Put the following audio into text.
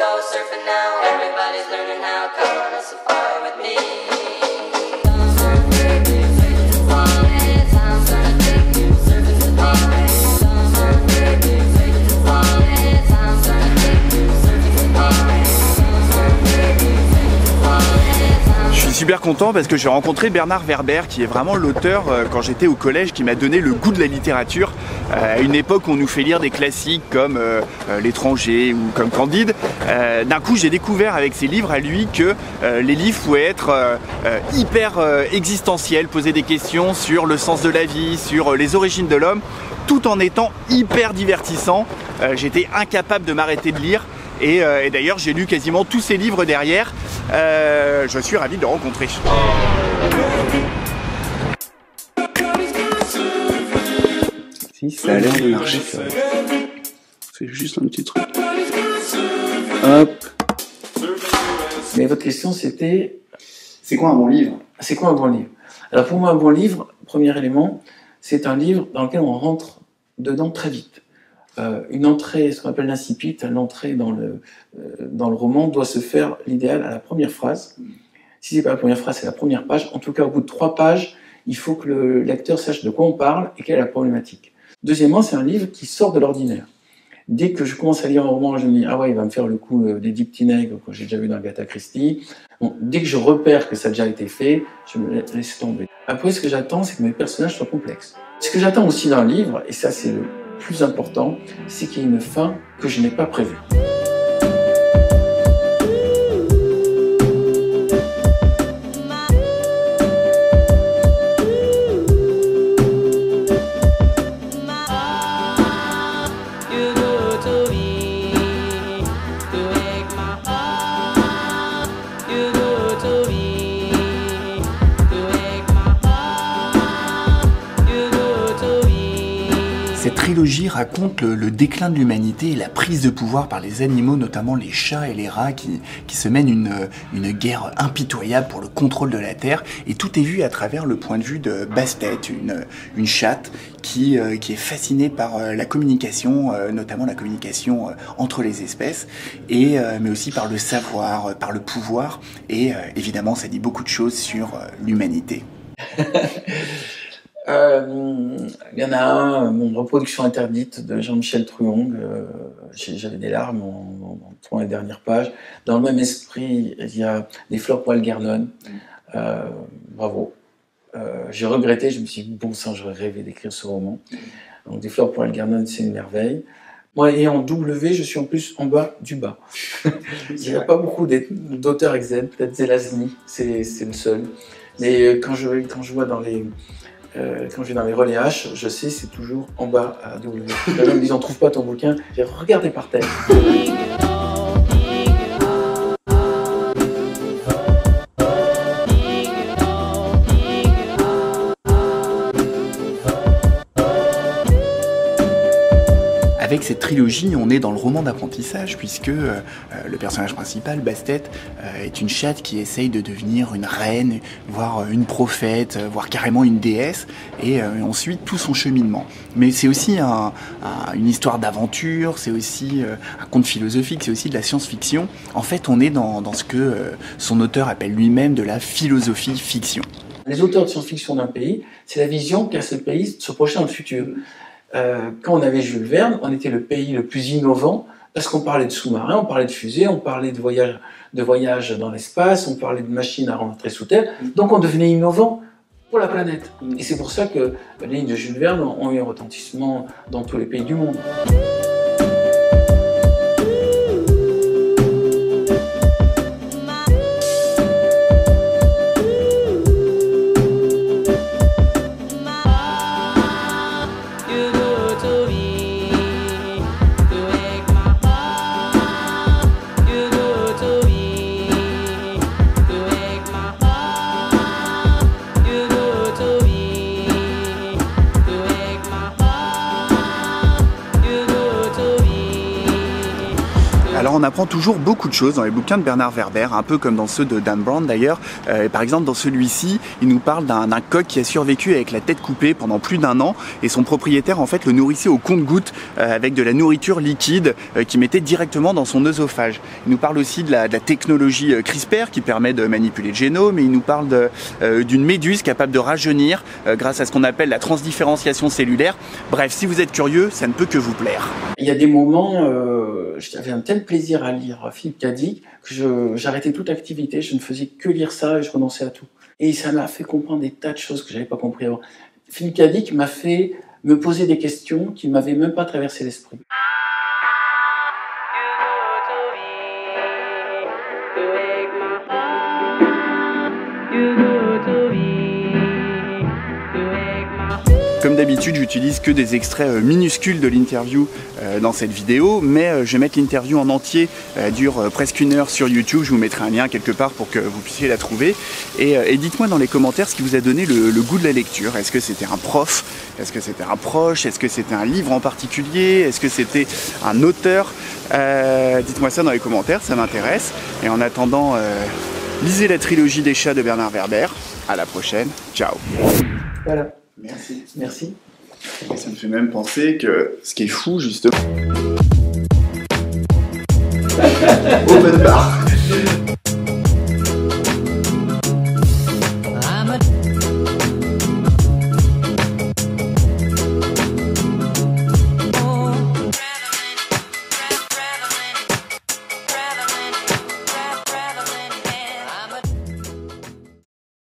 go surfing now. Everybody's learning how. Come on a safari with me. Je suis super content parce que j'ai rencontré Bernard Werber qui est vraiment l'auteur, quand j'étais au collège, qui m'a donné le goût de la littérature à une époque où on nous fait lire des classiques comme L'étranger ou comme Candide. D'un coup j'ai découvert avec ses livres à lui que les livres pouvaient être hyper existentiels, poser des questions sur le sens de la vie, sur les origines de l'homme, tout en étant hyper divertissant. J'étais incapable de m'arrêter de lire. Et d'ailleurs j'ai lu quasiment tous ses livres derrière. Je suis ravi de le rencontrer. Si, ça a l'air de marcher. C'est juste un petit truc. Hop. Mais votre question c'était... C'est quoi un bon livre? C'est quoi un bon livre? Alors pour moi un bon livre, premier élément, c'est un livre dans lequel on rentre dedans très vite. Une entrée, ce qu'on appelle l'incipit, l'entrée dans le roman doit se faire, l'idéal, à la première phrase. Si c'est pas la première phrase, c'est la première page. En tout cas, au bout de 3 pages, il faut que le lecteur sache de quoi on parle et quelle est la problématique. Deuxièmement, c'est un livre qui sort de l'ordinaire. Dès que je commence à lire un roman, je me dis « Ah ouais, il va me faire le coup d'Édith Petits-Nègres que j'ai déjà vu dans Agatha Christie ». Bon, dès que je repère que ça a déjà été fait, je me laisse tomber. Après, ce que j'attends, c'est que mes personnages soient complexes. Ce que j'attends aussi d'un livre, et ça c'est le plus important, c'est qu'il y ait une fin que je n'ai pas prévue. Cette trilogie raconte le déclin de l'humanité et la prise de pouvoir par les animaux, notamment les chats et les rats qui se mènent une guerre impitoyable pour le contrôle de la Terre. Et tout est vu à travers le point de vue de Bastet, une chatte qui est fascinée par la communication, notamment la communication entre les espèces, mais aussi par le savoir, par le pouvoir. Et évidemment, ça dit beaucoup de choses sur l'humanité. Il y en a un, mon Reproduction interdite de Jean-Michel Truong. J'avais des larmes en trouvant les dernières pages. Dans le même esprit, il y a Des fleurs pour Algernon. Bravo. J'ai regretté, je me suis dit, bon sang, j'aurais rêvé d'écrire ce roman. Donc Des fleurs pour Algernon, c'est une merveille. Moi, et en W, je suis en plus en bas du bas. Il n'y a pas beaucoup d'auteurs avec Z, peut-être Zelazny, c'est le seul. Mais quand je vois dans les... quand je vais dans les relais H, je sais, c'est toujours en bas à W. Là, ils me disent, on trouve pas ton bouquin. J'ai regardé par terre. Avec cette trilogie, on est dans le roman d'apprentissage puisque le personnage principal, Bastet, est une chatte qui essaye de devenir une reine, voire une prophète, voire carrément une déesse, et on suit tout son cheminement. Mais c'est aussi une histoire d'aventure, c'est aussi un conte philosophique, c'est aussi de la science-fiction. En fait, on est dans ce que son auteur appelle lui-même de la philosophie-fiction. Les auteurs de science-fiction d'un pays, c'est la vision qu'a ce pays de se projeter dans le futur. Quand on avait Jules Verne, on était le pays le plus innovant parce qu'on parlait de sous-marins, on parlait de fusées, on parlait de voyage dans l'espace, on parlait de machines à rentrer sous terre. Donc on devenait innovant pour la planète. Et c'est pour ça que les livres de Jules Verne ont eu un retentissement dans tous les pays du monde. apprend toujours beaucoup de choses dans les bouquins de Bernard Werber, un peu comme dans ceux de Dan Brown d'ailleurs. Par exemple, dans celui-ci, il nous parle d'un coq qui a survécu avec la tête coupée pendant plus d'1 an et son propriétaire en fait le nourrissait au compte-gouttes avec de la nourriture liquide qu'il mettait directement dans son œsophage. Il nous parle aussi de la technologie CRISPR qui permet de manipuler le génome, et il nous parle d'une méduse capable de rajeunir grâce à ce qu'on appelle la transdifférenciation cellulaire. Bref, si vous êtes curieux, ça ne peut que vous plaire. Il y a des moments, j'avais un tel plaisir à lire Philippe K. Dick que j'arrêtais toute activité, je ne faisais que lire ça et je renonçais à tout. Et ça m'a fait comprendre des tas de choses que je n'avais pas compris avant. Philippe K. Dick m'a fait me poser des questions qui ne m'avaient même pas traversé l'esprit. Comme d'habitude, j'utilise que des extraits minuscules de l'interview dans cette vidéo, mais je vais mettre l'interview en entier, elle dure presque 1 heure sur YouTube, je vous mettrai un lien quelque part pour que vous puissiez la trouver. Et dites-moi dans les commentaires ce qui vous a donné le goût de la lecture. Est-ce que c'était un prof? Est-ce que c'était un proche? Est-ce que c'était un livre en particulier? Est-ce que c'était un auteur? Dites-moi ça dans les commentaires, ça m'intéresse. Et en attendant, lisez la trilogie des chats de Bernard Werber. À la prochaine, ciao. Voilà. Merci. Merci. Et ça me fait même penser que ce qui est fou, justement... Open bar.